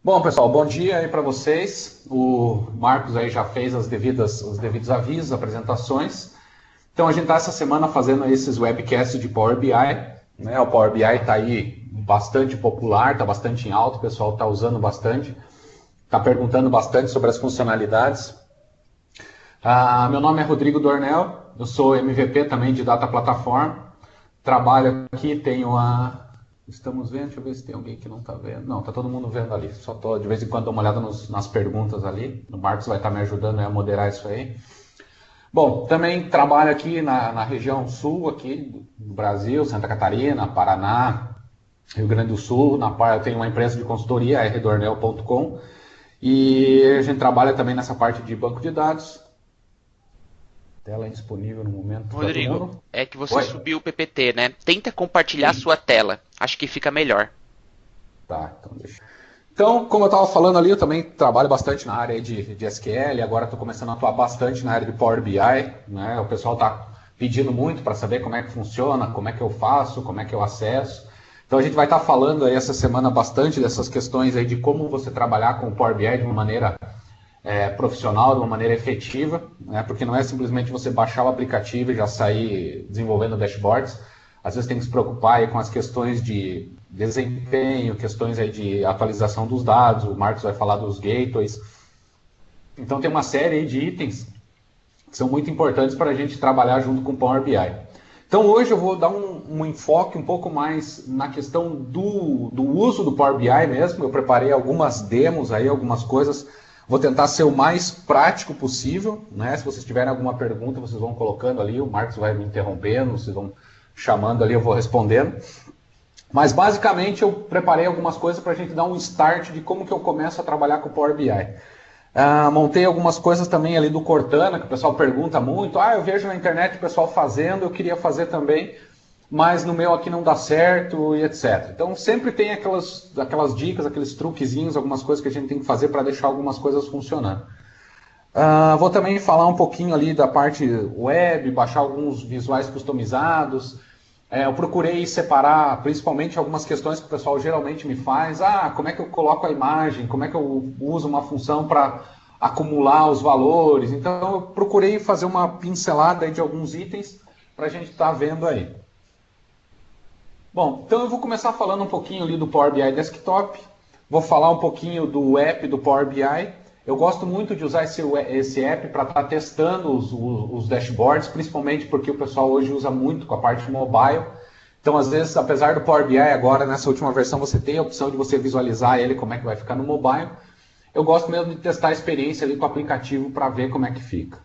Bom, pessoal, bom dia aí para vocês. O Marcos aí já fez os devidos avisos, apresentações. Então a gente está essa semana fazendo esses webcasts de Power BI, né? O Power BI está aí bastante popular, está bastante em alta, o pessoal está usando bastante, está perguntando bastante sobre as funcionalidades. Meu nome é Rodrigo Dornel, eu sou MVP também de Data Platform, trabalho aqui, tenho a... Estamos vendo, deixa eu ver se tem alguém que não está vendo. Não, está todo mundo vendo ali. Só tô, de vez em quando dou uma olhada nas perguntas ali. O Marcos vai estar me ajudando a moderar isso aí. Bom, também trabalho aqui na região sul aqui do Brasil, Santa Catarina, Paraná, Rio Grande do Sul. Na parte eu tenho uma empresa de consultoria, rdornel.com, e a gente trabalha também nessa parte de banco de dados. Tela indisponível no momento. Rodrigo, é que você subiu o PPT, né? Tenta compartilhar a sua tela. Acho que fica melhor. Tá, então deixa. Então, como eu estava falando ali, eu também trabalho bastante na área de SQL, agora estou começando a atuar bastante na área de Power BI, né? O pessoal está pedindo muito para saber como é que funciona, como é que eu faço, como é que eu acesso. Então a gente vai estar falando aí essa semana bastante dessas questões aí de como você trabalhar com o Power BI de uma maneira profissional, de uma maneira efetiva, né? Porque não é simplesmente você baixar o aplicativo e já sair desenvolvendo dashboards. Às vezes tem que se preocupar aí com as questões de desempenho, questões aí de atualização dos dados, o Marcos vai falar dos gateways. Então tem uma série aí de itens que são muito importantes para a gente trabalhar junto com o Power BI. Então hoje eu vou dar um enfoque um pouco mais na questão do uso do Power BI mesmo. Eu preparei algumas demos aí, algumas coisas. Vou tentar ser o mais prático possível, né? Se vocês tiverem alguma pergunta, vocês vão colocando ali, o Marcos vai me interrompendo, vocês vão chamando ali, eu vou respondendo. Mas basicamente eu preparei algumas coisas para a gente dar um start de como que eu começo a trabalhar com o Power BI. Montei algumas coisas também ali do Cortana, que o pessoal pergunta muito. Eu vejo na internet o pessoal fazendo, eu queria fazer também, mas no meu aqui não dá certo e etc. Então sempre tem aquelas dicas, aqueles truquezinhos, algumas coisas que a gente tem que fazer para deixar algumas coisas funcionando. Vou também falar um pouquinho ali da parte web, baixar alguns visuais customizados. Eu procurei separar principalmente algumas questões que o pessoal geralmente me faz. Como é que eu coloco a imagem? Como é que eu uso uma função para acumular os valores? Então eu procurei fazer uma pincelada aí de alguns itens para a gente estar vendo aí. Bom, então eu vou começar falando um pouquinho ali do Power BI Desktop, vou falar um pouquinho do app do Power BI. Eu gosto muito de usar esse app para estar testando os dashboards, principalmente porque o pessoal hoje usa muito com a parte mobile. Então, às vezes, apesar do Power BI agora, nessa última versão, você tem a opção de você visualizar ele, como é que vai ficar no mobile. Eu gosto mesmo de testar a experiência ali com o aplicativo para ver como é que fica.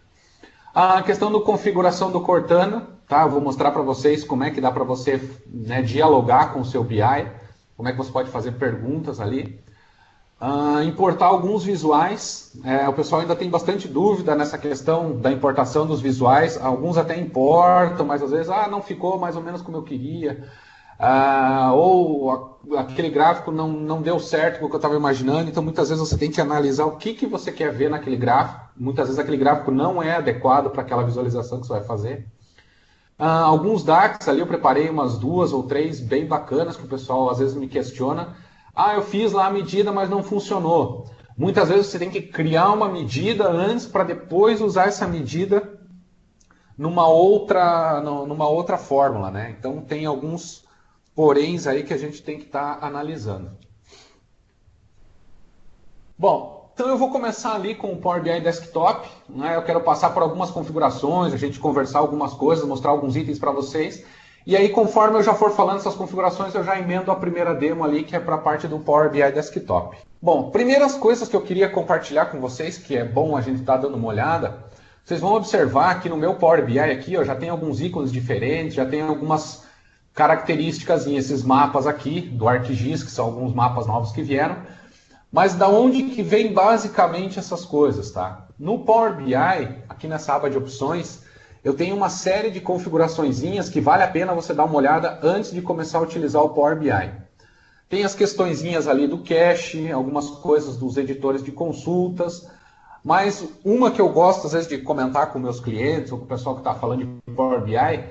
A questão da configuração do Cortana, tá? Eu vou mostrar para vocês como é que dá para você, né, dialogar com o seu BI, como é que você pode fazer perguntas ali. Importar alguns visuais, o pessoal ainda tem bastante dúvida nessa questão da importação dos visuais, alguns até importam, mas às vezes não ficou mais ou menos como eu queria, ou aquele gráfico não deu certo com o que eu estava imaginando, então muitas vezes você tem que analisar o que você quer ver naquele gráfico, muitas vezes aquele gráfico não é adequado para aquela visualização que você vai fazer. Alguns DAX ali eu preparei umas 2 ou 3 bem bacanas que o pessoal às vezes me questiona. Eu fiz lá a medida, mas não funcionou. Muitas vezes você tem que criar uma medida antes para depois usar essa medida numa outra fórmula, né? Então tem alguns poréns aí que a gente tem que estar analisando. Bom, então eu vou começar ali com o Power BI Desktop, né? Eu quero passar por algumas configurações, a gente conversar algumas coisas, mostrar alguns itens para vocês. E aí, conforme eu já for falando essas configurações, eu já emendo a primeira demo ali, que é para a parte do Power BI Desktop. Bom, primeiras coisas que eu queria compartilhar com vocês, que é bom a gente estar dando uma olhada, vocês vão observar que no meu Power BI aqui, já tem alguns ícones diferentes, já tem algumas características esses mapas aqui, do ArcGIS, que são alguns mapas novos que vieram. Mas da onde que vem basicamente essas coisas, tá? No Power BI, aqui nessa aba de opções, eu tenho uma série de configuraçõezinhas que vale a pena você dar uma olhada antes de começar a utilizar o Power BI. Tem as questõezinhas ali do cache, algumas coisas dos editores de consultas, mas uma que eu gosto às vezes de comentar com meus clientes ou com o pessoal que está falando de Power BI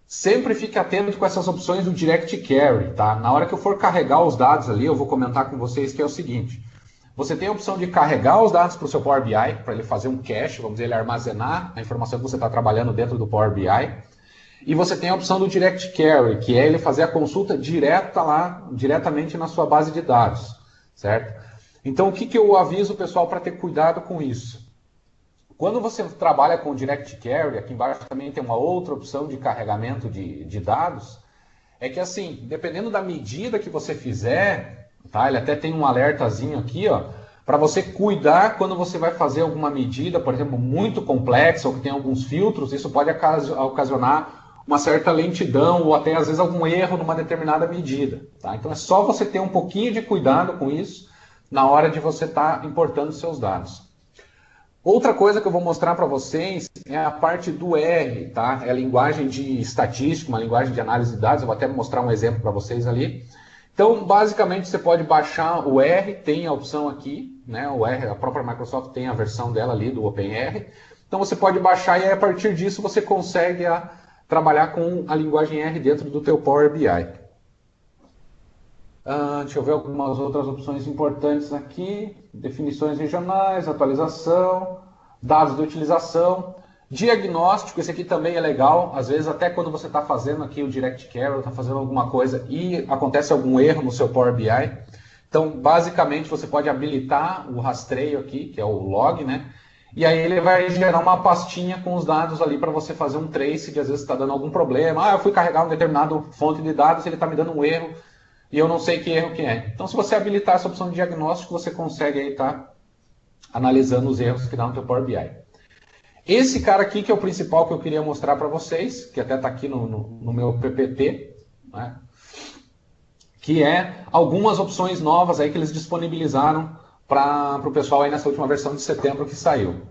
sempre fique atento com essas opções do Direct Carry, tá? Na hora que eu for carregar os dados ali, eu vou comentar com vocês que é o seguinte. Você tem a opção de carregar os dados para o seu Power BI, para ele fazer um cache, vamos dizer, ele armazenar a informação que você está trabalhando dentro do Power BI. E você tem a opção do Direct Carry, que é ele fazer a consulta direta lá, diretamente na sua base de dados, certo? Então, o que eu aviso o pessoal para ter cuidado com isso? Quando você trabalha com o Direct Carry, aqui embaixo também tem uma outra opção de carregamento de dados, é que assim, dependendo da medida que você fizer, tá? Ele até tem um alertazinho aqui, ó, para você cuidar quando você vai fazer alguma medida, por exemplo, muito complexa ou que tem alguns filtros, isso pode ocasionar uma certa lentidão ou até às vezes algum erro numa determinada medida, tá? Então é só você ter um pouquinho de cuidado com isso na hora de você estar importando seus dados. Outra coisa que eu vou mostrar para vocês é a parte do R, tá? É a linguagem de estatística, uma linguagem de análise de dados. Eu vou até mostrar um exemplo para vocês ali. Então, basicamente, você pode baixar o R, tem a opção aqui, né? O R, a própria Microsoft tem a versão dela ali, do OpenR. Então, você pode baixar e aí, a partir disso você consegue trabalhar com a linguagem R dentro do teu Power BI. Deixa eu ver algumas outras opções importantes aqui. Definições regionais, atualização, dados de utilização, diagnóstico, esse aqui também é legal. Às vezes até quando você está fazendo aqui o Direct Carry, está fazendo alguma coisa e acontece algum erro no seu Power BI. Então, basicamente, você pode habilitar o rastreio aqui, que é o log, né? E aí ele vai gerar uma pastinha com os dados ali para você fazer um trace de às vezes está dando algum problema. Eu fui carregar um determinado fonte de dados e ele está me dando um erro. E eu não sei que erro que é. Então, se você habilitar essa opção de diagnóstico, você consegue aí estar analisando os erros que dá no teu Power BI. Esse cara aqui que é o principal que eu queria mostrar para vocês, que até está aqui no meu PPT, né? Que é algumas opções novas aí que eles disponibilizaram para o pessoal aí nessa última versão de setembro que saiu.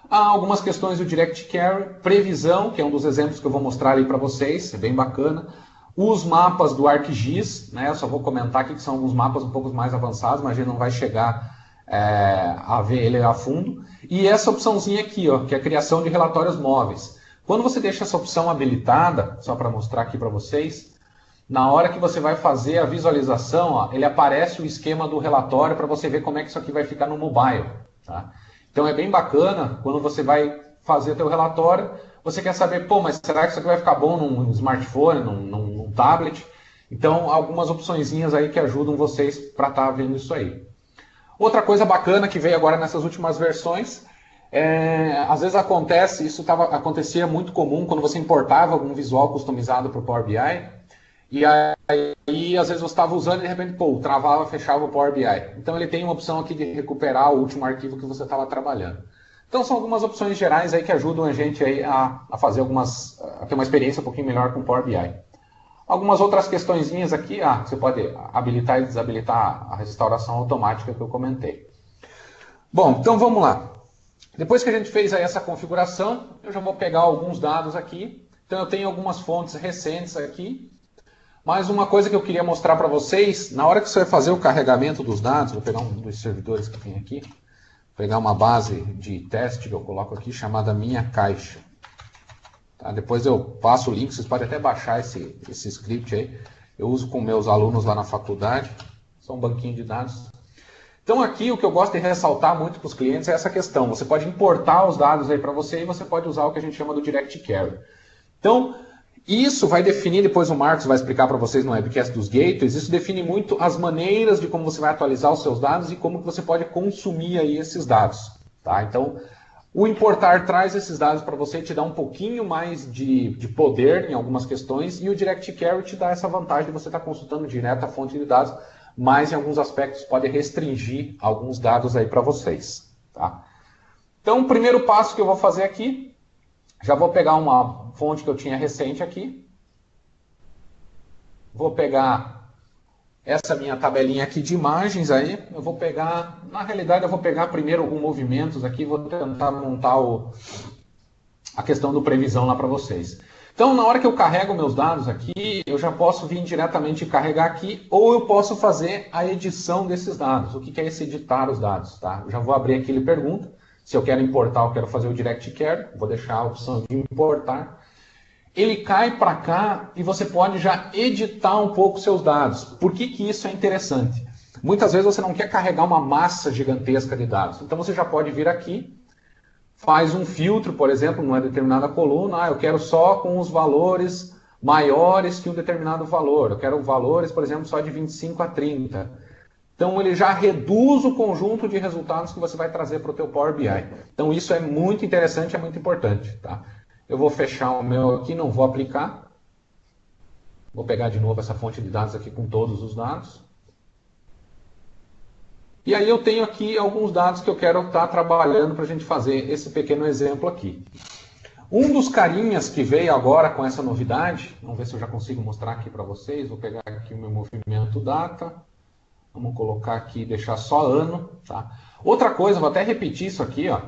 Há algumas questões do Direct Carry, previsão, que é um dos exemplos que eu vou mostrar aí para vocês, é bem bacana. Os mapas do ArcGIS, né, eu só vou comentar aqui que são alguns mapas um pouco mais avançados, mas a gente não vai chegar a ver ele a fundo. E essa opçãozinha aqui, ó, que é a criação de relatórios móveis. Quando você deixa essa opção habilitada, só para mostrar aqui para vocês, na hora que você vai fazer a visualização, ó, ele aparece o esquema do relatório para você ver como é que isso aqui vai ficar no mobile. Tá? Então é bem bacana quando você vai fazer o teu relatório, você quer saber, pô, mas será que isso aqui vai ficar bom num smartphone, num tablet? Então, algumas opçõezinhas aí que ajudam vocês para estar vendo isso aí. Outra coisa bacana que veio agora nessas últimas versões, às vezes acontece, isso acontecia muito comum quando você importava algum visual customizado para o Power BI, e aí às vezes você estava usando e de repente, pô, travava, fechava o Power BI. Então ele tem uma opção aqui de recuperar o último arquivo que você estava trabalhando. Então são algumas opções gerais aí que ajudam a gente aí a fazer a ter uma experiência um pouquinho melhor com o Power BI. Algumas outras questõezinhas aqui, você pode habilitar e desabilitar a restauração automática que eu comentei. Bom, então vamos lá. Depois que a gente fez aí essa configuração, eu já vou pegar alguns dados aqui. Então eu tenho algumas fontes recentes aqui. Mas uma coisa que eu queria mostrar para vocês, na hora que você vai fazer o carregamento dos dados, vou pegar um dos servidores que tem aqui, pegar uma base de teste que eu coloco aqui, chamada Minha Caixa. Tá? Depois eu passo o link, vocês podem até baixar esse script aí. Eu uso com meus alunos lá na faculdade, só um banquinho de dados. Então aqui o que eu gosto de ressaltar muito para os clientes é essa questão. Você pode importar os dados aí para você e você pode usar o que a gente chama do Direct Carry. Então, isso vai definir, depois o Marcos vai explicar para vocês no webcast dos gateways, isso define muito as maneiras de como você vai atualizar os seus dados e como que você pode consumir aí esses dados. Tá? Então, o importar traz esses dados para você, te dá um pouquinho mais de poder em algumas questões, e o Direct Carry te dá essa vantagem de você estar consultando direto a fonte de dados, mas em alguns aspectos pode restringir alguns dados aí para vocês. Tá? Então, o primeiro passo que eu vou fazer aqui, já vou pegar uma fonte que eu tinha recente aqui. Vou pegar essa minha tabelinha aqui de imagens aí. Eu vou pegar, na realidade eu vou pegar primeiro alguns movimentos aqui, vou tentar montar a questão do previsão lá para vocês. Então, na hora que eu carrego meus dados aqui, eu já posso vir diretamente carregar aqui, ou eu posso fazer a edição desses dados. O que é esse editar os dados? Tá? Eu já vou abrir aqui, ele pergunta. Se eu quero importar, eu quero fazer o Direct Carry, vou deixar a opção de importar. ele cai para cá e você pode já editar um pouco seus dados. Por que que isso é interessante? Muitas vezes você não quer carregar uma massa gigantesca de dados. Então você já pode vir aqui, faz um filtro, por exemplo, numa determinada coluna. Eu quero só com os valores maiores que um determinado valor. Eu quero valores, por exemplo, só de 25 a 30. Então ele já reduz o conjunto de resultados que você vai trazer para o teu Power BI. Então isso é muito interessante, é muito importante. Tá? Eu vou fechar o meu aqui, não vou aplicar. Vou pegar de novo essa fonte de dados aqui com todos os dados. E aí eu tenho aqui alguns dados que eu quero estar trabalhando para a gente fazer esse pequeno exemplo aqui. Um dos carinhas que veio agora com essa novidade, vamos ver se eu já consigo mostrar aqui para vocês, vou pegar aqui o meu movimento data, vamos colocar aqui, deixar só ano. Tá? Outra coisa, vou até repetir isso aqui, ó.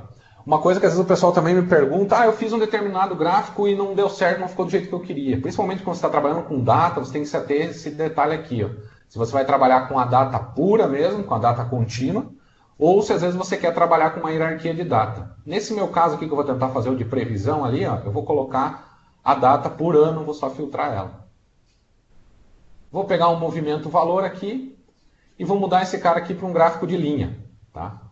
Uma coisa que às vezes o pessoal também me pergunta, eu fiz um determinado gráfico e não deu certo, não ficou do jeito que eu queria. Principalmente quando você está trabalhando com data, você tem que ter esse detalhe aqui, ó. Se você vai trabalhar com a data pura mesmo, com a data contínua, ou se às vezes você quer trabalhar com uma hierarquia de data. Nesse meu caso aqui que eu vou tentar fazer o de previsão ali, ó, eu vou colocar a data por ano, vou só filtrar ela. Vou pegar um movimento valor aqui e vou mudar esse cara aqui para um gráfico de linha. Tá?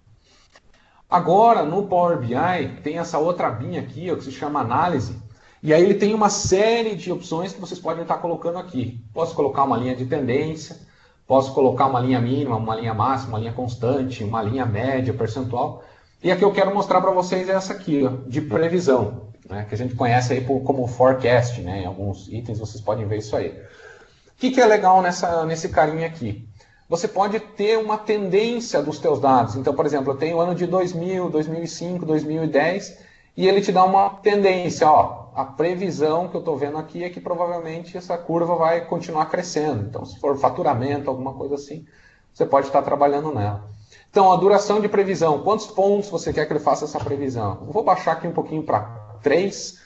Agora, no Power BI, tem essa outra abinha aqui, ó, que se chama análise. E aí ele tem uma série de opções que vocês podem estar colocando aqui. Posso colocar uma linha de tendência, posso colocar uma linha mínima, uma linha máxima, uma linha constante, uma linha média, percentual. E a que eu quero mostrar para vocês é essa aqui, ó, de previsão, né, que a gente conhece aí como forecast, né, em alguns itens vocês podem ver isso aí. O que é legal nesse carinha aqui? Você pode ter uma tendência dos teus dados. Então, por exemplo, eu tenho o ano de 2000, 2005, 2010, e ele te dá uma tendência, ó. A previsão que eu estou vendo aqui é que provavelmente essa curva vai continuar crescendo. Então, se for faturamento, alguma coisa assim, você pode estar trabalhando nela. Então, a duração de previsão. Quantos pontos você quer que ele faça essa previsão? Eu vou baixar aqui um pouquinho para 3,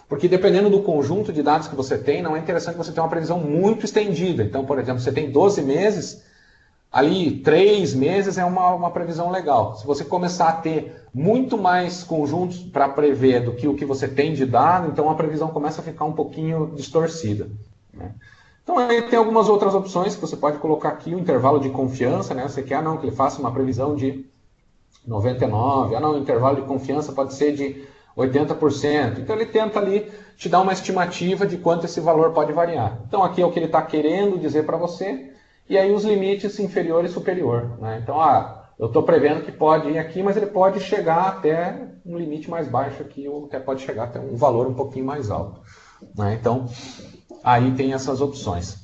porque dependendo do conjunto de dados que você tem, não é interessante você ter uma previsão muito estendida. Então, por exemplo, você tem 12 meses, ali 3 meses é uma previsão legal. Se você começar a ter muito mais conjuntos para prever do que o que você tem de dado, então a previsão começa a ficar um pouquinho distorcida. Né? Então aí tem algumas outras opções que você pode colocar aqui, o intervalo de confiança, né? Você quer que ele faça uma previsão de 99%, o intervalo de confiança pode ser de 80%. Então ele tenta ali te dar uma estimativa de quanto esse valor pode variar. Então aqui é o que ele está querendo dizer para você, e aí os limites inferior e superior. Né? Então, eu estou prevendo que pode ir aqui, mas ele pode chegar até um limite mais baixo aqui, ou até pode chegar até um valor um pouquinho mais alto. Né? Então, aí tem essas opções.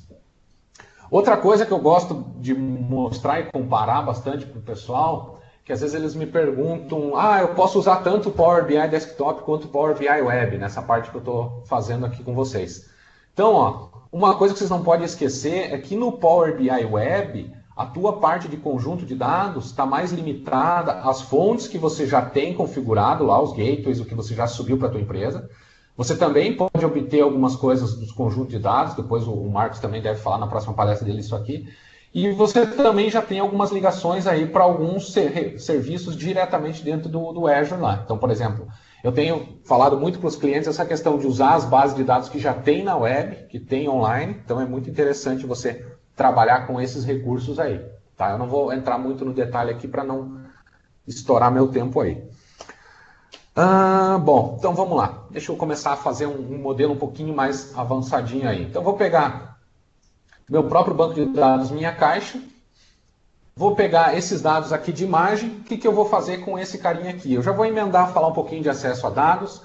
Outra coisa que eu gosto de mostrar e comparar bastante para o pessoal, que às vezes eles me perguntam, eu posso usar tanto o Power BI Desktop quanto o Power BI Web, nessa parte que eu estou fazendo aqui com vocês. Então, ó, uma coisa que vocês não podem esquecer é que no Power BI Web, a tua parte de conjunto de dados está mais limitada às fontes que você já tem configurado lá, os gateways, o que você já subiu para a tua empresa. Você também pode obter algumas coisas dos conjuntos de dados, depois o Marcos também deve falar na próxima palestra dele isso aqui. E você também já tem algumas ligações aí para alguns serviços diretamente dentro do Azure lá. Então, por exemplo, eu tenho falado muito para os clientes essa questão de usar as bases de dados que já tem na web, que tem online. Então é muito interessante você trabalhar com esses recursos aí. Tá? Eu não vou entrar muito no detalhe aqui para não estourar meu tempo aí. Bom, então vamos lá. Deixa eu começar a fazer um modelo um pouquinho mais avançadinho aí. Então eu vou pegar meu próprio banco de dados, minha caixa. Vou pegar esses dados aqui de imagem. O que eu vou fazer com esse carinha aqui? Eu já vou emendar, falar um pouquinho de acesso a dados.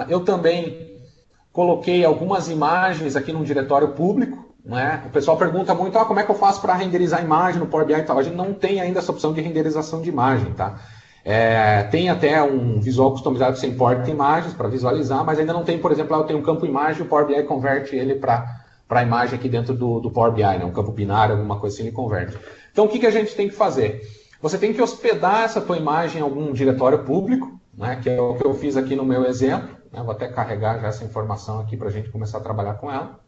Eu também coloquei algumas imagens aqui num diretório público. Né? O pessoal pergunta muito, como é que eu faço para renderizar a imagem no Power BI e tal? A gente não tem ainda essa opção de renderização de imagem. Tá? Tem até um visual customizado que você importa imagens para visualizar, mas ainda não tem, por exemplo, eu tenho um campo imagem e o Power BI converte ele para a imagem aqui dentro do Power BI, né? Um campo binário, alguma coisa assim, ele converte. Então, o que a gente tem que fazer? Você tem que hospedar essa tua imagem em algum diretório público, né? Que é o que eu fiz aqui no meu exemplo. Né? Vou até carregar já essa informação aqui para a gente começar a trabalhar com ela.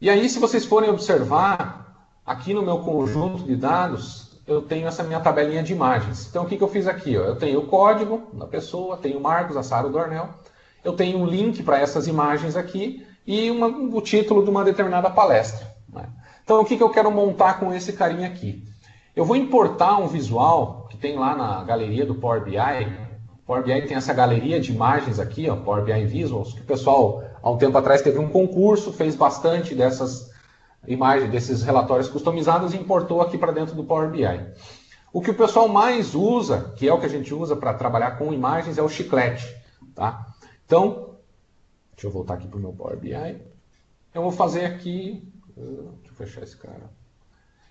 E aí, se vocês forem observar, aqui no meu conjunto de dados, eu tenho essa minha tabelinha de imagens. Então, o que eu fiz aqui? Eu tenho o código da pessoa, tenho o Marcos, a Sara, o Dornel, eu tenho um link para essas imagens aqui e o título de uma determinada palestra, né? Então, o que eu quero montar com esse carinha aqui? Eu vou importar um visual que tem lá na galeria do Power BI. O Power BI tem essa galeria de imagens aqui, ó, Power BI Visuals, que o pessoal, há um tempo atrás, teve um concurso, fez bastante dessas imagens, desses relatórios customizados e importou aqui para dentro do Power BI. O que o pessoal mais usa, que é o que a gente usa para trabalhar com imagens, é o chiclete, tá? Então, deixa eu voltar aqui para o meu Power BI. Eu vou fazer aqui... Deixa eu fechar esse cara.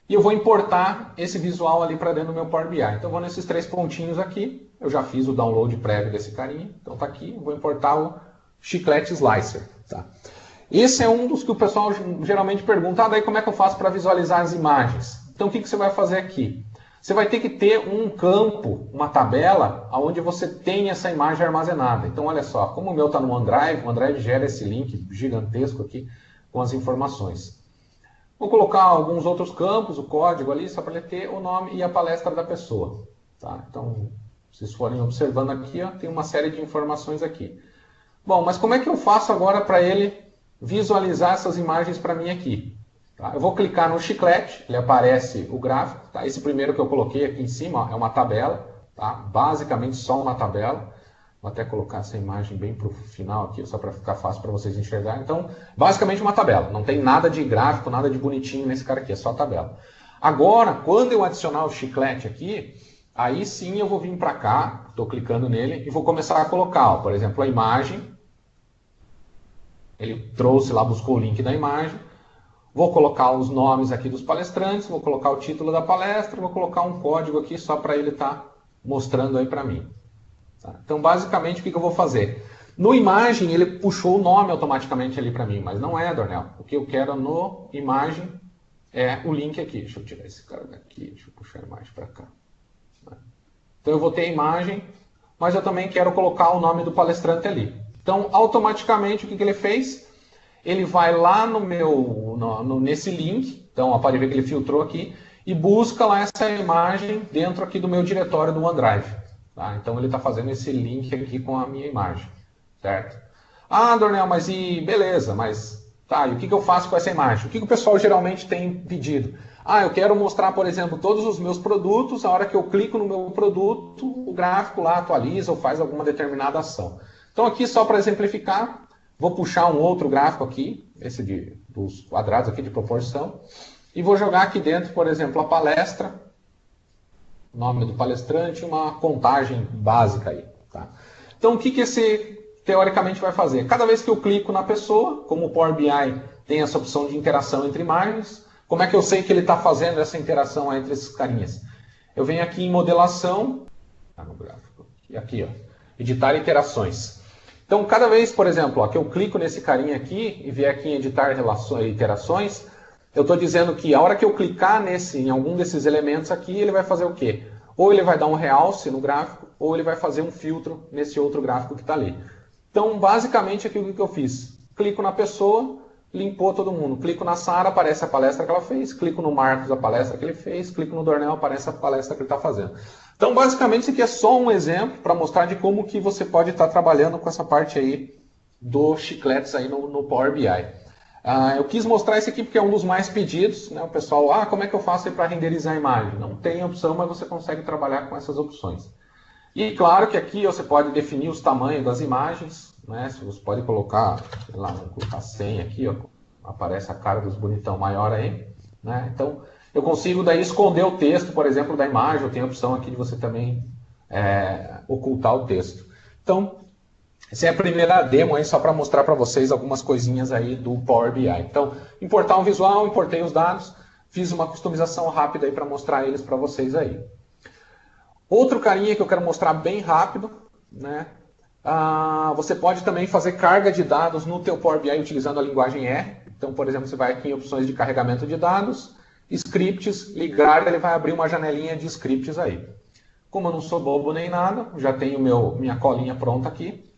E eu vou importar esse visual ali para dentro do meu Power BI. Então, eu vou nesses 3 pontinhos aqui. Eu já fiz o download prévio desse carinha. Então, tá aqui. Eu vou importar o chiclete slicer, tá? Esse é um dos que o pessoal geralmente pergunta, daí como é que eu faço para visualizar as imagens? Então, o que você vai fazer aqui? Você vai ter que ter um campo, uma tabela, onde você tem essa imagem armazenada. Então, olha só, como o meu está no OneDrive, o OneDrive gera esse link gigantesco aqui com as informações. Vou colocar alguns outros campos, o código ali, só para ele ter o nome e a palestra da pessoa, tá? Então, se vocês forem observando aqui, ó, tem uma série de informações aqui. Bom, mas como é que eu faço agora para ele visualizar essas imagens para mim aqui? Tá? Eu vou clicar no chiclete, ele aparece o gráfico. Tá? Esse primeiro que eu coloquei aqui em cima, ó, é uma tabela, tá? Basicamente só uma tabela. Vou até colocar essa imagem bem para o final aqui, só para ficar fácil para vocês enxergarem. Então, basicamente uma tabela. Não tem nada de gráfico, nada de bonitinho nesse cara aqui, é só tabela. Agora, quando eu adicionar o chiclete aqui, aí sim eu vou vir para cá, estou clicando nele, e vou começar a colocar, ó, por exemplo, a imagem. Ele trouxe lá, buscou o link da imagem. Vou colocar os nomes aqui dos palestrantes, vou colocar o título da palestra, vou colocar um código aqui só para ele estar mostrando aí para mim. Tá? Então, basicamente, o que eu vou fazer? No imagem, ele puxou o nome automaticamente ali para mim, mas não é, Dornel. O que eu quero no imagem é o link aqui. Deixa eu tirar esse cara daqui, deixa eu puxar a imagem para cá. Então, eu vou ter a imagem, mas eu também quero colocar o nome do palestrante ali. Então, automaticamente, o que ele fez? Ele vai lá nesse link, então pode ver que ele filtrou aqui, e busca lá essa imagem dentro aqui do meu diretório do OneDrive. Tá? Então ele está fazendo esse link aqui com a minha imagem, certo? Ah, Dornel, mas beleza, mas tá, e o que eu faço com essa imagem? O que o pessoal geralmente tem pedido? Ah, eu quero mostrar, por exemplo, todos os meus produtos, a hora que eu clico no meu produto, o gráfico lá atualiza ou faz alguma determinada ação. Então aqui, só para exemplificar, vou puxar um outro gráfico aqui, esse dos quadrados aqui de proporção, e vou jogar aqui dentro, por exemplo, a palestra, o nome do palestrante, uma contagem básica aí. Tá? Então, o que esse teoricamente vai fazer? Cada vez que eu clico na pessoa, como o Power BI tem essa opção de interação entre imagens, como é que eu sei que ele está fazendo essa interação entre esses carinhas? Eu venho aqui em modelação, no gráfico, e aqui, ó, editar interações. Então, cada vez, por exemplo, ó, que eu clico nesse carinha aqui e vier aqui em editar interações, eu estou dizendo que a hora que eu clicar em algum desses elementos aqui, ele vai fazer o quê? Ou ele vai dar um realce no gráfico, ou ele vai fazer um filtro nesse outro gráfico que está ali. Então, basicamente, aqui o que eu fiz? Clico na pessoa, limpou todo mundo. Clico na Sara, aparece a palestra que ela fez. Clico no Marcos, a palestra que ele fez. Clico no Dornel, aparece a palestra que ele está fazendo. Então, basicamente, isso aqui é só um exemplo para mostrar de como que você pode estar trabalhando com essa parte aí do chicletes aí no Power BI. Eu quis mostrar esse aqui porque é um dos mais pedidos, né? O pessoal, como é que eu faço para renderizar a imagem? Não tem opção, mas você consegue trabalhar com essas opções. E claro que aqui você pode definir os tamanhos das imagens, né? Você pode colocar, sei lá, vamos colocar 100 aqui, ó, aparece a cara dos bonitão maior aí, né? Então, eu consigo daí esconder o texto, por exemplo, da imagem. Eu tenho a opção aqui de você também ocultar o texto. Então, essa é a primeira demo aí, só para mostrar para vocês algumas coisinhas aí do Power BI. Então, importar um visual, importei os dados, fiz uma customização rápida aí para mostrar eles para vocês aí. Outro carinha que eu quero mostrar bem rápido, né? Você pode também fazer carga de dados no teu Power BI utilizando a linguagem R. Então, por exemplo, você vai aqui em opções de carregamento de dados, scripts, ligar, ele vai abrir uma janelinha de scripts aí. Como eu não sou bobo nem nada, já tenho minha colinha pronta aqui.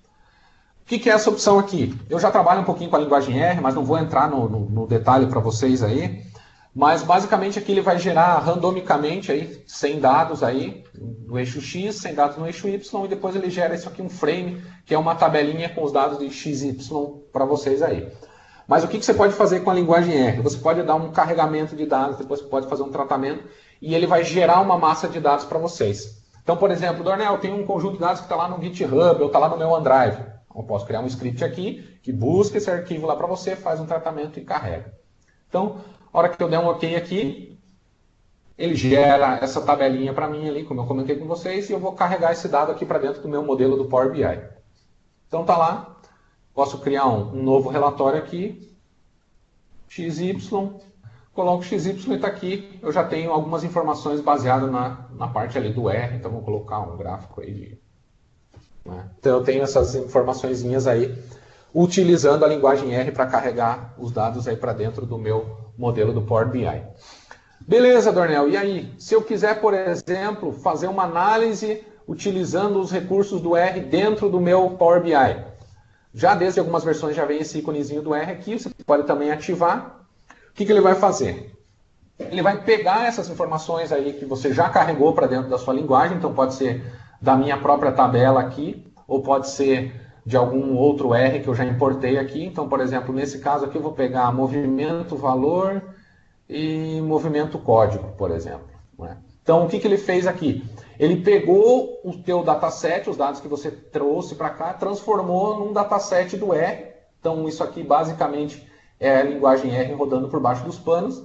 O que é essa opção aqui? Eu já trabalho um pouquinho com a linguagem R, mas não vou entrar no detalhe para vocês aí. Mas basicamente aqui ele vai gerar randomicamente aí 100 dados aí no eixo X, 100 dados no eixo Y, e depois ele gera isso aqui um frame, que é uma tabelinha com os dados de X e Y para vocês aí. Mas o que você pode fazer com a linguagem R? Você pode dar um carregamento de dados, depois você pode fazer um tratamento, e ele vai gerar uma massa de dados para vocês. Então, por exemplo, Dornel, tem um conjunto de dados que está lá no GitHub, ou está lá no meu OneDrive. Eu posso criar um script aqui, que busca esse arquivo lá para você, faz um tratamento e carrega. Então, a hora que eu der um OK aqui, ele gera essa tabelinha para mim ali, como eu comentei com vocês, e eu vou carregar esse dado aqui para dentro do meu modelo do Power BI. Então tá lá, posso criar um novo relatório aqui, XY, coloco XY e está aqui, eu já tenho algumas informações baseadas na parte ali do R, então vou colocar um gráfico aí. Então eu tenho essas informaçõezinhas aí, utilizando a linguagem R para carregar os dados aí para dentro do meu modelo do Power BI. Beleza, Dornel, e aí? Se eu quiser, por exemplo, fazer uma análise utilizando os recursos do R dentro do meu Power BI. Já desde algumas versões já vem esse íconezinho do R aqui, você pode também ativar. O que ele vai fazer? Ele vai pegar essas informações aí que você já carregou para dentro da sua linguagem, então pode ser da minha própria tabela aqui, ou pode ser de algum outro R que eu já importei aqui. Então, por exemplo, nesse caso aqui eu vou pegar movimento, valor e movimento código, por exemplo. Então, o que ele fez aqui? Ele pegou o teu dataset, os dados que você trouxe para cá, transformou num dataset do R. Então, isso aqui basicamente é a linguagem R rodando por baixo dos panos.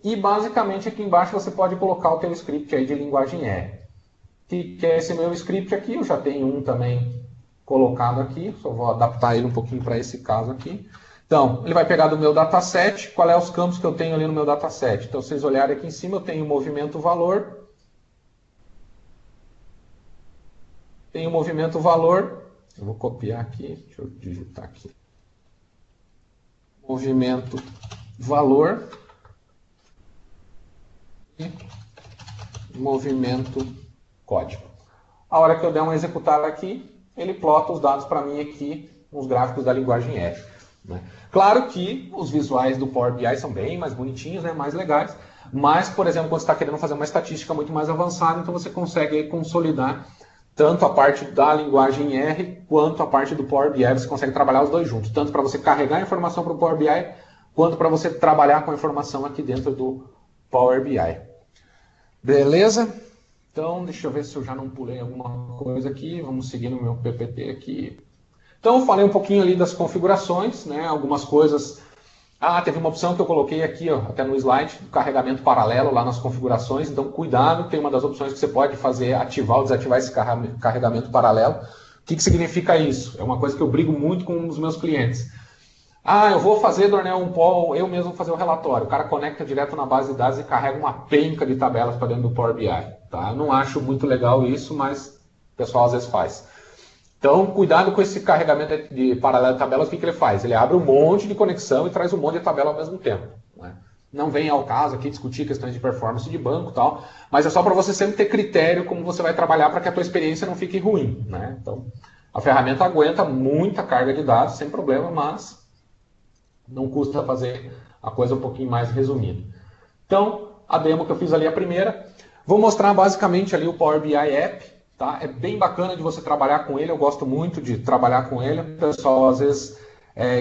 E basicamente aqui embaixo você pode colocar o teu script aí de linguagem R. Que é esse meu script aqui, eu já tenho um também colocado aqui, só vou adaptar ele um pouquinho para esse caso aqui. Então, ele vai pegar do meu dataset, qual é os campos que eu tenho ali no meu dataset. Então, se vocês olharem aqui em cima, eu tenho o movimento valor. Tenho o movimento valor. Eu vou copiar aqui, deixa eu digitar aqui. Movimento valor. E movimento código. A hora que eu der um executar aqui, ele plota os dados para mim aqui, nos gráficos da linguagem R. Claro que os visuais do Power BI são bem mais bonitinhos, mais legais, mas, por exemplo, quando você está querendo fazer uma estatística muito mais avançada, então você consegue aí consolidar tanto a parte da linguagem R quanto a parte do Power BI, você consegue trabalhar os dois juntos, tanto para você carregar a informação para o Power BI, quanto para você trabalhar com a informação aqui dentro do Power BI. Beleza? Então, deixa eu ver se eu já não pulei alguma coisa aqui, vamos seguir no meu PPT aqui. Então, eu falei um pouquinho ali das configurações, algumas coisas. Teve uma opção que eu coloquei aqui, até no slide, do carregamento paralelo lá nas configurações. Então, cuidado, tem uma das opções que você pode fazer, ativar ou desativar esse carregamento paralelo. O que significa isso? É uma coisa que eu brigo muito com os meus clientes. Eu vou fazer, Dornel, um poll, eu mesmo vou fazer o relatório. O cara conecta direto na base de dados e carrega uma penca de tabelas para dentro do Power BI. Tá? Eu não acho muito legal isso, mas o pessoal às vezes faz. Então, cuidado com esse carregamento de paralelo de tabelas. O que ele faz? Ele abre um monte de conexão e traz um monte de tabela ao mesmo tempo. Não vem ao caso aqui discutir questões de performance de banco e tal, mas é só para você sempre ter critério como você vai trabalhar para que a tua experiência não fique ruim. Então, a ferramenta aguenta muita carga de dados, sem problema, mas não custa fazer a coisa um pouquinho mais resumida. Então, a demo que eu fiz ali, a primeira, vou mostrar basicamente ali o Power BI App. Tá? É bem bacana de você trabalhar com ele, eu gosto muito de trabalhar com ele. O pessoal às vezes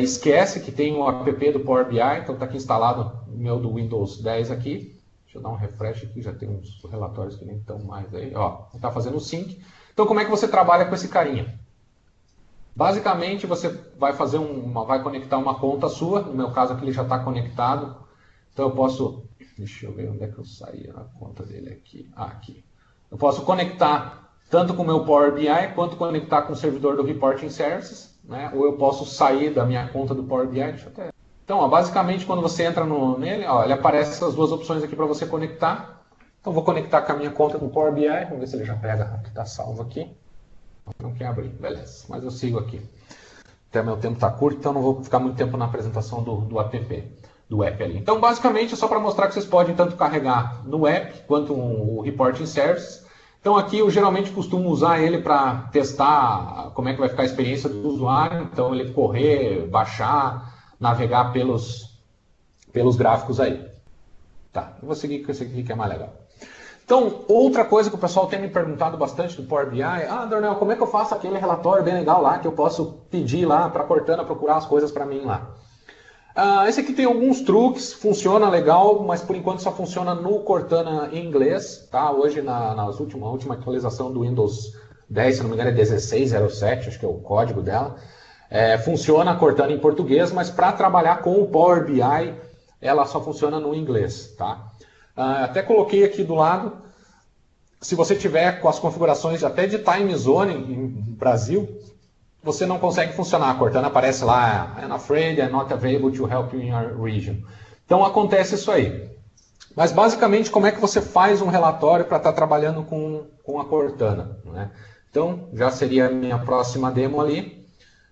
esquece que tem o app do Power BI, então está aqui instalado o meu do Windows 10 aqui. Deixa eu dar um refresh aqui, já tem uns relatórios que nem estão mais aí. Está fazendo o sync. Então como é que você trabalha com esse carinha? Basicamente você vai vai conectar uma conta sua, no meu caso aqui ele já está conectado. Então eu posso, deixa eu ver onde é que eu saí a conta dele aqui. Aqui. Eu posso conectar tanto com o meu Power BI, quanto conectar com o servidor do Reporting Services, ou eu posso sair da minha conta do Power BI. Então, basicamente, quando você entra nele, ele aparece essas duas opções aqui para você conectar. Então, vou conectar com a minha conta do Power BI, vamos ver se ele já pega, que está salvo aqui. Não quer abrir, beleza, mas eu sigo aqui. Até meu tempo está curto, então não vou ficar muito tempo na apresentação do app ali. Então, basicamente, é só para mostrar que vocês podem tanto carregar no app, quanto o Reporting Services. Então aqui eu geralmente costumo usar ele para testar como é que vai ficar a experiência do usuário. Então ele correr, baixar, navegar pelos gráficos aí. Tá, eu vou seguir com esse aqui que é mais legal. Então, outra coisa que o pessoal tem me perguntado bastante do Power BI, Dornel, como é que eu faço aquele relatório bem legal lá, que eu posso pedir lá para a Cortana procurar as coisas para mim lá? Esse aqui tem alguns truques, funciona legal, mas por enquanto só funciona no Cortana em inglês, tá? Hoje, na última atualização do Windows 10, se não me engano é 16.07, acho que é o código dela, funciona a Cortana em português, mas para trabalhar com o Power BI, ela só funciona no inglês, tá? Até coloquei aqui do lado, se você tiver com as configurações até de time zone em Brasil, você não consegue funcionar. A Cortana aparece lá, I'm afraid I'm not available to help you in your region. Então acontece isso aí. Mas basicamente, como é que você faz um relatório para estar trabalhando com a Cortana, né? Então, já seria a minha próxima demo ali.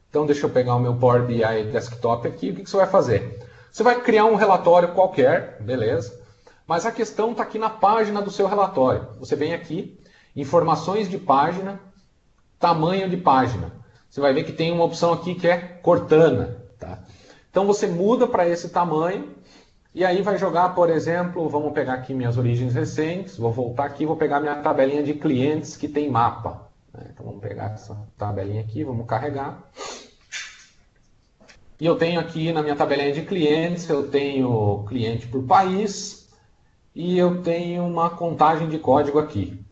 Então, deixa eu pegar o meu Power BI Desktop aqui. O que você vai fazer? Você vai criar um relatório qualquer, beleza? Mas a questão está aqui na página do seu relatório. Você vem aqui, informações de página, tamanho de página. Você vai ver que tem uma opção aqui que é Cortana. Tá? Então você muda para esse tamanho e aí vai jogar, por exemplo, vamos pegar aqui minhas origens recentes, vou voltar aqui, vou pegar minha tabelinha de clientes que tem mapa. Então vamos pegar essa tabelinha aqui, vamos carregar. E eu tenho aqui na minha tabelinha de clientes, eu tenho cliente por país e eu tenho uma contagem de código aqui.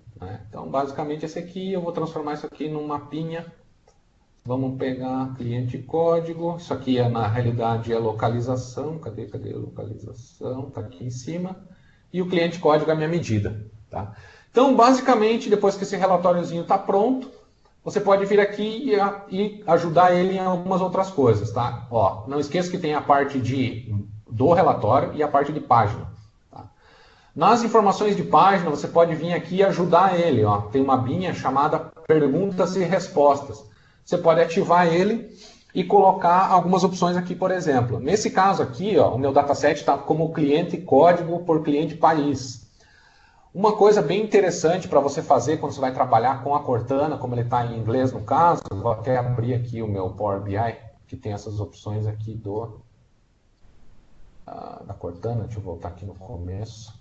Então basicamente esse aqui, eu vou transformar isso aqui num mapinha. Vamos pegar cliente código, isso aqui na realidade é localização, cadê a localização? Está aqui em cima. E o cliente código é a minha medida. Tá? Então, basicamente, depois que esse relatóriozinho está pronto, você pode vir aqui e ajudar ele em algumas outras coisas. Tá? Ó, não esqueça que tem a parte do relatório e a parte de página. Tá? Nas informações de página, você pode vir aqui e ajudar ele. Ó. Tem uma abinha chamada perguntas e respostas. Você pode ativar ele e colocar algumas opções aqui, por exemplo. Nesse caso aqui, ó, o meu dataset está como cliente código por cliente país. Uma coisa bem interessante para você fazer quando você vai trabalhar com a Cortana, como ele está em inglês no caso, vou até abrir aqui o meu Power BI, que tem essas opções aqui da Cortana. Deixa eu voltar aqui no começo.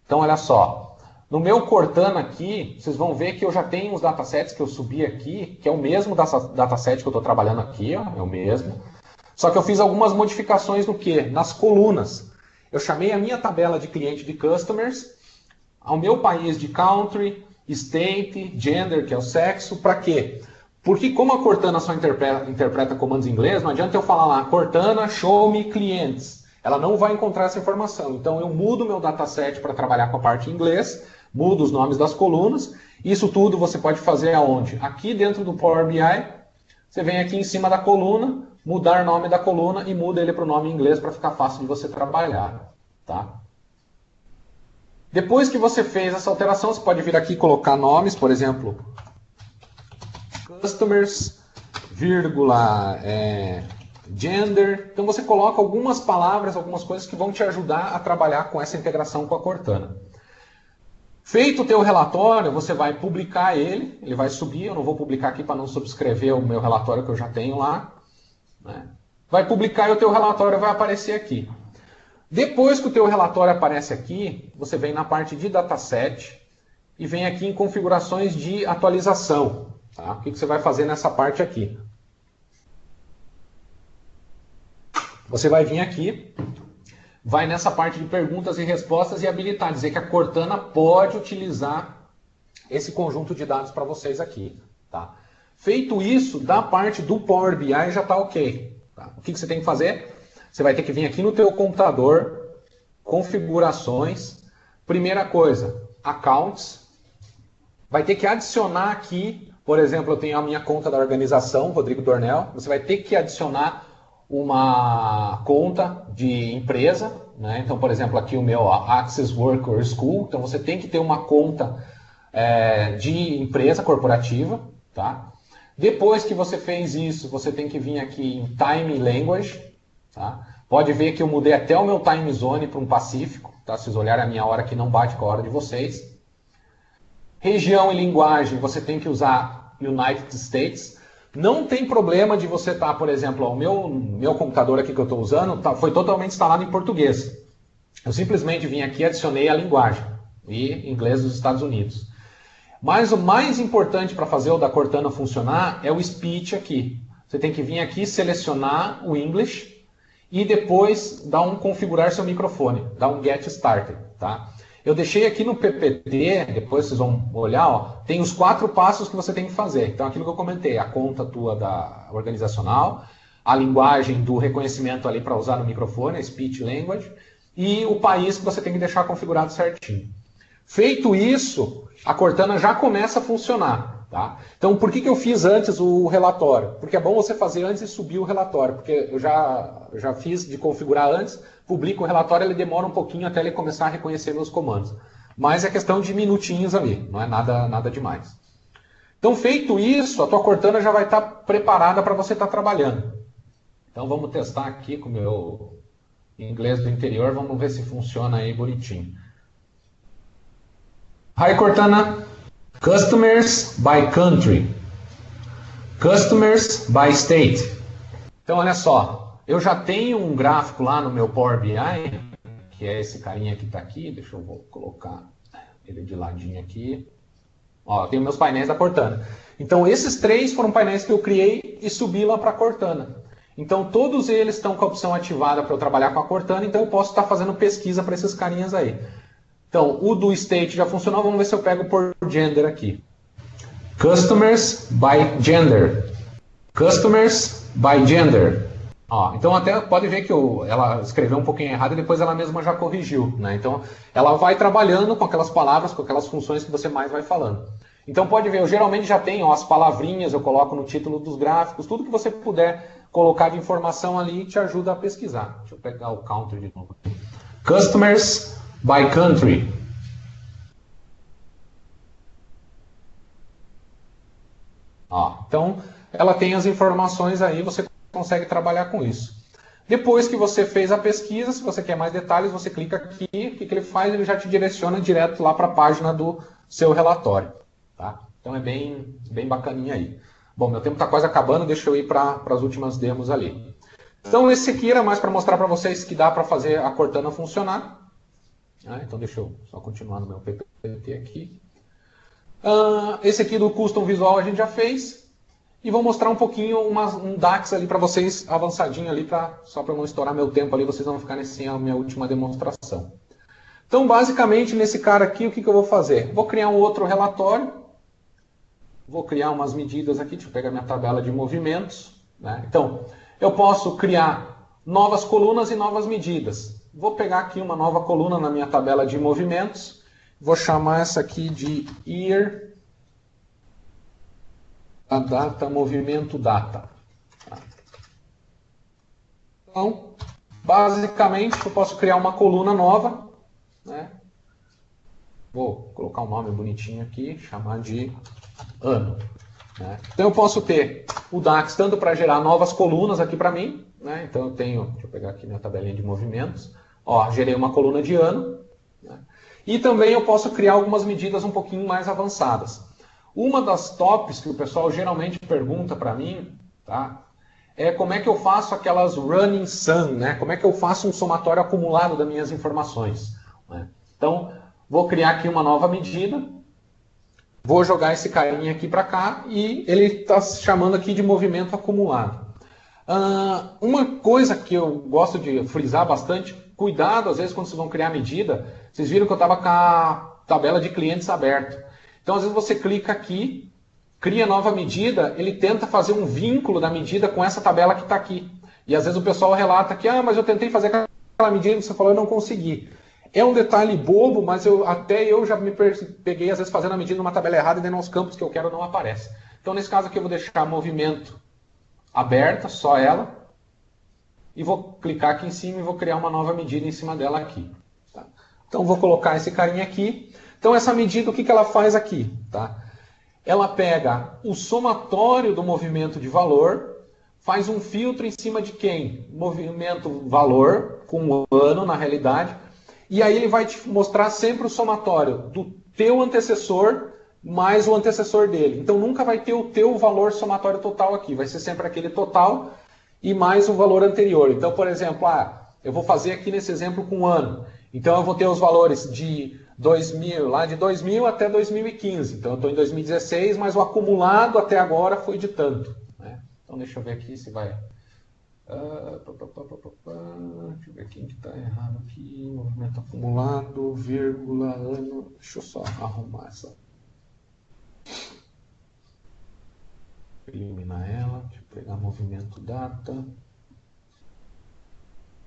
Então, olha só. No meu Cortana aqui, vocês vão ver que eu já tenho os datasets que eu subi aqui, que é o mesmo dataset que eu estou trabalhando aqui, ó, é o mesmo. Só que eu fiz algumas modificações no quê? Nas colunas. Eu chamei a minha tabela de cliente de customers, ao meu país de country, state, gender, que é o sexo, para quê? Porque como a Cortana só interpreta comandos em inglês, não adianta eu falar lá, Cortana, show me clientes. Ela não vai encontrar essa informação. Então eu mudo meu dataset para trabalhar com a parte em inglês, mudo os nomes das colunas. Isso tudo você pode fazer aonde? Aqui dentro do Power BI, você vem aqui em cima da coluna, mudar o nome da coluna e muda ele para o nome em inglês para ficar fácil de você trabalhar. Tá? Depois que você fez essa alteração, você pode vir aqui e colocar nomes, por exemplo, customers, vírgula, gender. Então você coloca algumas palavras, algumas coisas que vão te ajudar a trabalhar com essa integração com a Cortana. Feito o teu relatório, você vai publicar ele vai subir, eu não vou publicar aqui para não subscrever o meu relatório que eu já tenho lá. Né? Vai publicar e o teu relatório vai aparecer aqui. Depois que o teu relatório aparece aqui, você vem na parte de dataset e vem aqui em configurações de atualização. Tá? O que você vai fazer nessa parte aqui? Você vai vir aqui, vai nessa parte de perguntas e respostas e habilitar, dizer que a Cortana pode utilizar esse conjunto de dados para vocês aqui. Tá? Feito isso, da parte do Power BI já está ok. Tá? O que você tem que fazer? Você vai ter que vir aqui no teu computador, configurações, primeira coisa, accounts, vai ter que adicionar aqui, por exemplo, eu tenho a minha conta da organização, Rodrigo Dornel, você vai ter que adicionar uma conta de empresa, né? Então, por exemplo, aqui o meu Access Worker School, então você tem que ter uma conta de empresa corporativa, tá? Depois que você fez isso, você tem que vir aqui em Time Language, tá? Pode ver que eu mudei até o meu time zone para um Pacífico, tá? Se vocês olharem a minha hora que não bate com a hora de vocês. Região e linguagem, você tem que usar United States. Não tem problema de você estar, por exemplo, o meu computador aqui que eu estou usando foi totalmente instalado em português. Eu simplesmente vim aqui e adicionei a linguagem, e inglês dos Estados Unidos. Mas o mais importante para fazer o da Cortana funcionar é o speech aqui. Você tem que vir aqui, selecionar o English e depois dar um configurar seu microfone, dar um get started, tá? Eu deixei aqui no PPT, depois vocês vão olhar, ó, tem os 4 passos que você tem que fazer. Então, aquilo que eu comentei, a conta tua da organizacional, a linguagem do reconhecimento ali para usar no microfone, a speech language, e o país que você tem que deixar configurado certinho. Feito isso, a Cortana já começa a funcionar. Tá? Então, por que eu fiz antes o relatório? Porque é bom você fazer antes e subir o relatório, porque eu já fiz de configurar antes, publico o relatório, ele demora um pouquinho até ele começar a reconhecer meus comandos. Mas é questão de minutinhos ali, não é nada demais. Então, feito isso, a tua Cortana já vai estar preparada para você estar trabalhando. Então, vamos testar aqui com o meu inglês do interior, vamos ver se funciona aí bonitinho. Hi, Cortana. Customers by country. Customers by state. Então, olha só. Eu já tenho um gráfico lá no meu Power BI, que é esse carinha que está aqui. Deixa eu colocar ele de ladinho aqui. Ó, eu tenho meus painéis da Cortana. Então, esses 3 foram painéis que eu criei e subi lá para a Cortana. Então, todos eles estão com a opção ativada para eu trabalhar com a Cortana, então eu posso estar fazendo pesquisa para esses carinhas aí. Então, o do state já funcionou, vamos ver se eu pego por gender aqui. Customers by gender. Customers by gender. Ó, então, até pode ver que ela escreveu um pouquinho errado e depois ela mesma já corrigiu. Né? Então, ela vai trabalhando com aquelas palavras, com aquelas funções que você mais vai falando. Então, pode ver, eu geralmente já tenho as palavrinhas, eu coloco no título dos gráficos, tudo que você puder colocar de informação ali te ajuda a pesquisar. Deixa eu pegar o counter de novo aqui. Customers by country. Ó, então, ela tem as informações aí, você consegue trabalhar com isso. Depois que você fez a pesquisa, se você quer mais detalhes, você clica aqui, o que ele faz? Ele já te direciona direto lá para a página do seu relatório. Tá? Então é bem bacaninha aí. Bom, meu tempo está quase acabando, deixa eu ir para as últimas demos ali. Então esse aqui era mais para mostrar para vocês que dá para fazer a Cortana funcionar. Então deixa eu só continuar no meu PPT aqui. Esse aqui do Custom Visual a gente já fez. E vou mostrar um pouquinho um DAX ali para vocês, avançadinho ali, só para não estourar meu tempo ali, vocês vão ficar nessa minha última demonstração. Então basicamente nesse cara aqui, o que eu vou fazer? Vou criar um outro relatório. Vou criar umas medidas aqui, deixa eu pegar minha tabela de movimentos. Né? Então, eu posso criar novas colunas e novas medidas. Vou pegar aqui uma nova coluna na minha tabela de movimentos. Vou chamar essa aqui de year, a data, movimento data. Então, basicamente, eu posso criar uma coluna nova. Né? Vou colocar um nome bonitinho aqui, chamar de ano. Né? Então eu posso ter o DAX tanto para gerar novas colunas aqui para mim. Né? Então eu tenho, deixa eu pegar aqui minha tabelinha de movimentos. Ó, gerei uma coluna de ano. Né? E também eu posso criar algumas medidas um pouquinho mais avançadas. Uma das tops que o pessoal geralmente pergunta para mim, tá? É como é que eu faço aquelas running sum, né? Como é que eu faço um somatório acumulado das minhas informações. Né? Então, vou criar aqui uma nova medida, vou jogar esse carinha aqui para cá e ele está chamando aqui de movimento acumulado. Uma coisa que eu gosto de frisar bastante, cuidado às vezes quando vocês vão criar medida, vocês viram que eu estava com a tabela de clientes aberta. Então às vezes você clica aqui, cria nova medida, ele tenta fazer um vínculo da medida com essa tabela que está aqui. E às vezes o pessoal relata que, mas eu tentei fazer aquela medida que você falou e não consegui. É um detalhe bobo, mas eu já me peguei às vezes fazendo a medida numa tabela errada e dentro dos campos que eu quero não aparece. Então nesse caso aqui eu vou deixar movimento aberta, só ela, e vou clicar aqui em cima e vou criar uma nova medida em cima dela aqui. Tá? Então vou colocar esse carinha aqui. Então essa medida, o que ela faz aqui? Tá? Ela pega o somatório do movimento de valor, faz um filtro em cima de quem? Movimento valor, com o ano na realidade, e aí ele vai te mostrar sempre o somatório do teu antecessor mais o antecessor dele. Então nunca vai ter o teu valor somatório total aqui, vai ser sempre aquele total e mais o valor anterior. Então, por exemplo, eu vou fazer aqui nesse exemplo com ano. Então eu vou ter os valores de 2000, lá de 2000 até 2015. Então eu estou em 2016, mas o acumulado até agora foi de tanto, né? Então deixa eu ver aqui se vai... deixa eu ver quem que está errado aqui. Movimento acumulado, vírgula, ano. Deixa eu só arrumar essa. Eliminar ela. Deixa eu pegar movimento data.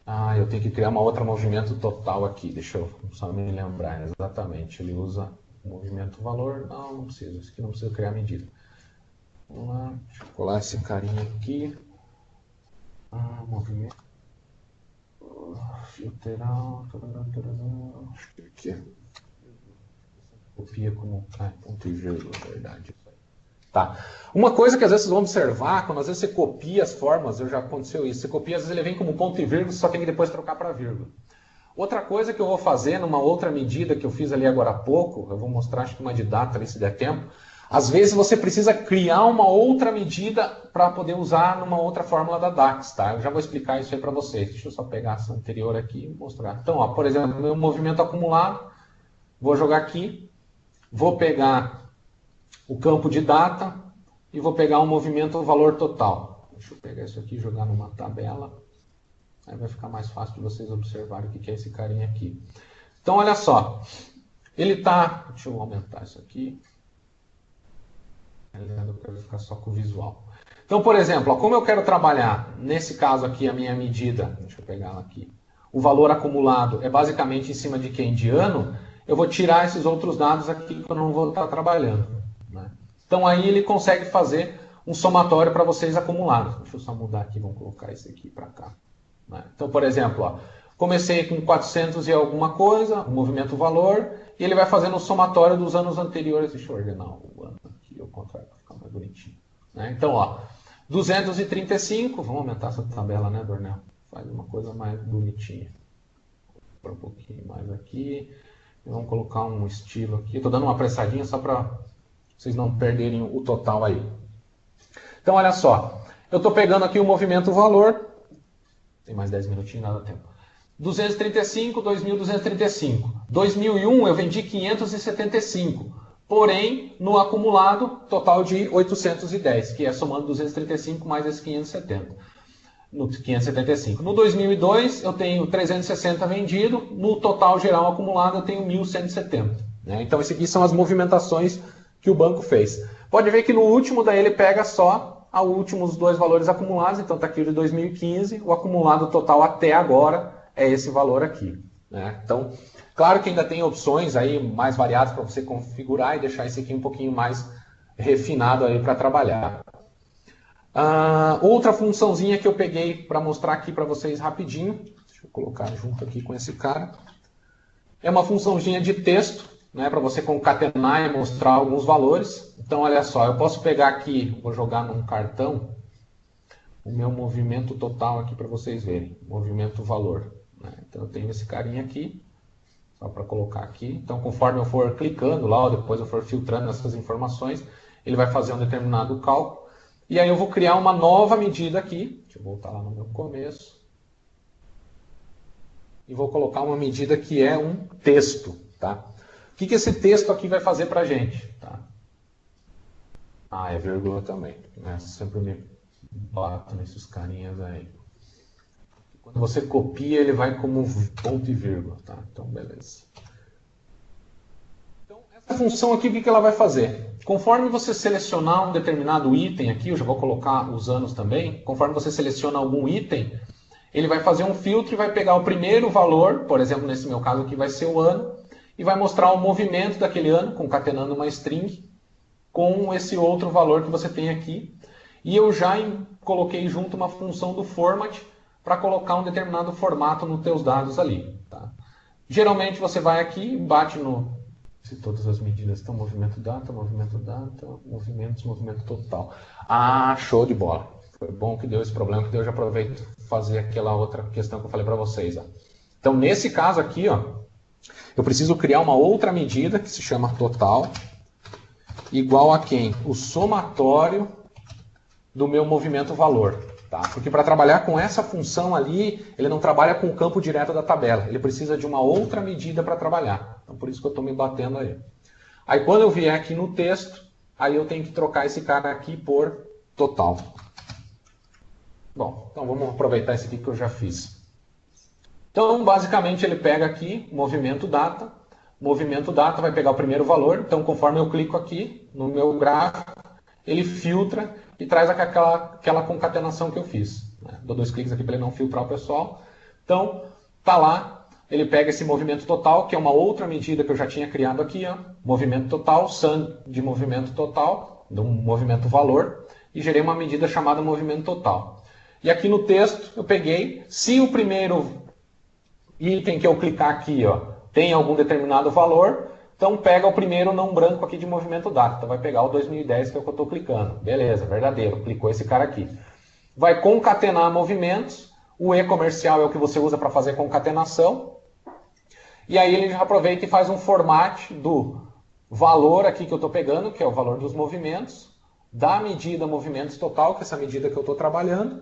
Ah, eu tenho que criar uma outra movimento total aqui. Deixa eu só me lembrar exatamente. Ele usa movimento valor. Não, não precisa. Isso aqui não precisa criar medida. Vamos lá. Deixa eu colar esse carinha aqui. Movimento. Filtrar. Acho que aqui. Copia como. Ponto e vírgula, verdade. Tá. Uma coisa que às vezes vocês vão observar, quando às vezes você copia as formas, já aconteceu isso, você copia, às vezes ele vem como ponto e vírgula, só tem que depois trocar para vírgula. Outra coisa que eu vou fazer numa outra medida que eu fiz ali agora há pouco, eu vou mostrar acho que uma de data ali se der tempo, às vezes você precisa criar uma outra medida para poder usar numa outra fórmula da DAX, tá? Eu já vou explicar isso aí para vocês. Deixa eu só pegar essa anterior aqui e mostrar. Então, ó, por exemplo, meu movimento acumulado, vou jogar aqui, vou pegar o campo de data e vou pegar o movimento valor total. Deixa eu pegar isso aqui e jogar numa tabela. Aí vai ficar mais fácil de vocês observarem o que é esse carinha aqui. Então, olha só. Ele está... Deixa eu aumentar isso aqui. Eu quero ficar só com o visual. Então, por exemplo, ó, como eu quero trabalhar, nesse caso aqui, a minha medida, deixa eu pegar ela aqui, o valor acumulado é basicamente em cima de quem? De ano, eu vou tirar esses outros dados aqui que eu não vou estar trabalhando. Então aí ele consegue fazer um somatório para vocês acumulados. Deixa eu só mudar aqui, vamos colocar esse aqui para cá. Então, por exemplo, ó, comecei com 400 e alguma coisa, o movimento valor, e ele vai fazendo o somatório dos anos anteriores. Deixa eu ordenar o ano aqui, ao contrário, para ficar mais bonitinho. Então, ó, 235, vamos aumentar essa tabela, né, Dornel? Faz uma coisa mais bonitinha. Vou pôr um pouquinho mais aqui. E vamos colocar um estilo aqui. Estou dando uma apressadinha só para vocês não perderem o total aí. Então, olha só. Eu estou pegando aqui o movimento valor. Tem mais 10 minutinhos, nada tempo. 235, 2.235. 2001 eu vendi 575. Porém, no acumulado, total de 810, que é somando 235 mais esse 570. No 575. No 2002 eu tenho 360 vendido. No total geral acumulado eu tenho 1.170. Né? Então, essas aqui são as movimentações que o banco fez. Pode ver que no último daí ele pega só os últimos dois valores acumulados, então está aqui o de 2015, o acumulado total até agora é esse valor aqui. Né? Então, claro que ainda tem opções aí mais variadas para você configurar e deixar esse aqui um pouquinho mais refinado aí para trabalhar. Outra funçãozinha que eu peguei para mostrar aqui para vocês rapidinho, deixa eu colocar junto aqui com esse cara, é uma funçãozinha de texto, né, para você concatenar e mostrar alguns valores. Então, olha só, eu posso pegar aqui, vou jogar num cartão, o meu movimento total aqui para vocês verem, movimento valor. Né? Então, eu tenho esse carinha aqui, só para colocar aqui. Então, conforme eu for clicando lá, ou depois eu for filtrando essas informações, ele vai fazer um determinado cálculo. E aí eu vou criar uma nova medida aqui, deixa eu voltar lá no meu começo, e vou colocar uma medida que é um texto, tá? O que esse texto aqui vai fazer para a gente? Tá? É vírgula também. Né? Sempre me bato nesses carinhas aí. Quando você copia, ele vai como ponto e vírgula. Tá? Então, beleza. Então, essa função aqui, o que ela vai fazer? Conforme você selecionar um determinado item aqui, eu já vou colocar os anos também, conforme você seleciona algum item, ele vai fazer um filtro e vai pegar o primeiro valor, por exemplo, nesse meu caso aqui vai ser o ano, e vai mostrar o movimento daquele ano, concatenando uma string, com esse outro valor que você tem aqui. E eu já coloquei junto uma função do format para colocar um determinado formato nos teus dados ali. Tá? Geralmente você vai aqui e bate no... Se todas as medidas estão movimento data, movimentos, movimento total. Show de bola. Foi bom que deu esse problema, que eu já aproveito fazer aquela outra questão que eu falei para vocês. Ó. Então, nesse caso aqui, ó, eu preciso criar uma outra medida que se chama total, igual a quem? O somatório do meu movimento valor. Tá? Porque para trabalhar com essa função ali, ele não trabalha com o campo direto da tabela. Ele precisa de uma outra medida para trabalhar. Então, por isso que eu estou me batendo aí. Aí, quando eu vier aqui no texto, aí eu tenho que trocar esse cara aqui por total. Bom, então vamos aproveitar esse aqui que eu já fiz. Então, basicamente, ele pega aqui, movimento data. Movimento data vai pegar o primeiro valor. Então, conforme eu clico aqui no meu gráfico, ele filtra e traz aquela concatenação que eu fiz. Dou 2 cliques aqui para ele não filtrar o pessoal. Então, tá lá, ele pega esse movimento total, que é uma outra medida que eu já tinha criado aqui, ó, movimento total, sum de movimento total, de um movimento valor, e gerei uma medida chamada movimento total. E aqui no texto eu peguei, se o primeiro item que eu clicar aqui, ó, tem algum determinado valor, então pega o primeiro não branco aqui de movimento data. Então vai pegar o 2010 que é o que eu estou clicando. Beleza, verdadeiro. Clicou esse cara aqui. Vai concatenar movimentos. O E comercial é o que você usa para fazer concatenação. E aí ele já aproveita e faz um format do valor aqui que eu estou pegando, que é o valor dos movimentos, da medida movimentos total, que é essa medida que eu estou trabalhando,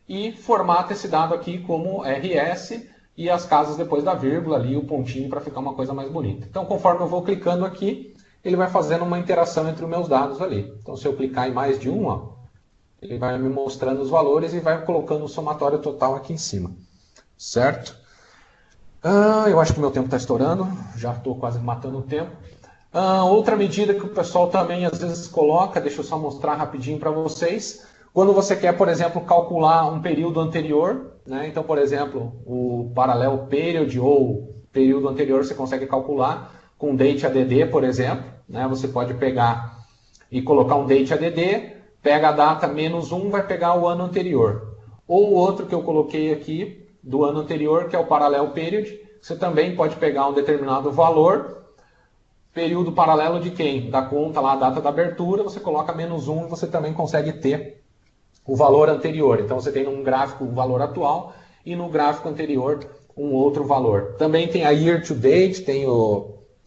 e formata esse dado aqui como RS, e as casas depois da vírgula ali, o pontinho para ficar uma coisa mais bonita. Então, conforme eu vou clicando aqui, ele vai fazendo uma interação entre os meus dados ali. Então, se eu clicar em mais de um, ó, ele vai me mostrando os valores e vai colocando o somatório total aqui em cima. Certo? Eu acho que meu tempo está estourando, já estou quase matando o tempo. Outra medida que o pessoal também às vezes coloca, deixa eu só mostrar rapidinho para vocês. Quando você quer, por exemplo, calcular um período anterior, né? Então, por exemplo, o parallel period ou período anterior você consegue calcular com date add, por exemplo. Né? Você pode pegar e colocar um date add, pega a data -1, vai pegar o ano anterior. Ou o outro que eu coloquei aqui, do ano anterior, que é o parallel period, você também pode pegar um determinado valor, período paralelo de quem? Da conta lá, a data da abertura, você coloca -1 e você também consegue ter o valor anterior. Então você tem num gráfico o valor atual e no gráfico anterior um outro valor. Também tem a year to date, tem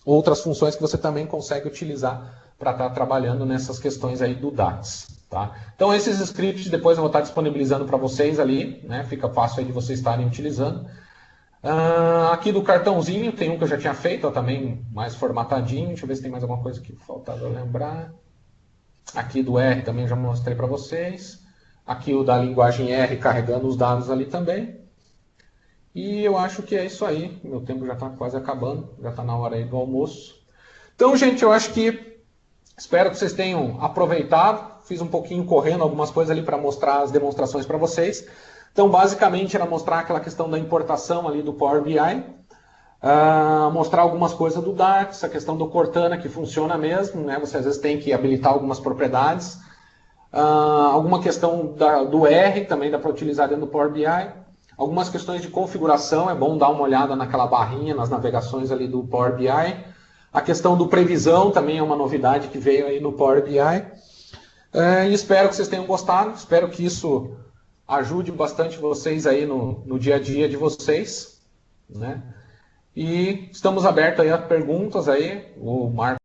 outras funções que você também consegue utilizar para estar trabalhando nessas questões aí do DAX. Tá? Então esses scripts depois eu vou estar disponibilizando para vocês ali, né? Fica fácil aí de vocês estarem utilizando. Aqui do cartãozinho tem um que eu já tinha feito, ó, também mais formatadinho. Deixa eu ver se tem mais alguma coisa que faltava lembrar. Aqui do R também já mostrei para vocês. Aqui o da linguagem R carregando os dados ali também. E eu acho que é isso aí. Meu tempo já está quase acabando. Já está na hora aí do almoço. Então, gente, eu acho que... Espero que vocês tenham aproveitado. Fiz um pouquinho correndo algumas coisas ali para mostrar as demonstrações para vocês. Então, basicamente, era mostrar aquela questão da importação ali do Power BI. Mostrar algumas coisas do DAX, a questão do Cortana, que funciona mesmo. Né? Você às vezes tem que habilitar algumas propriedades. Alguma questão do R, também dá para utilizar dentro do Power BI. Algumas questões de configuração, é bom dar uma olhada naquela barrinha, nas navegações ali do Power BI. A questão do previsão também é uma novidade que veio aí no Power BI. E espero que vocês tenham gostado, espero que isso ajude bastante vocês aí no dia a dia de vocês. Né? E estamos abertos aí a perguntas aí, o Marcos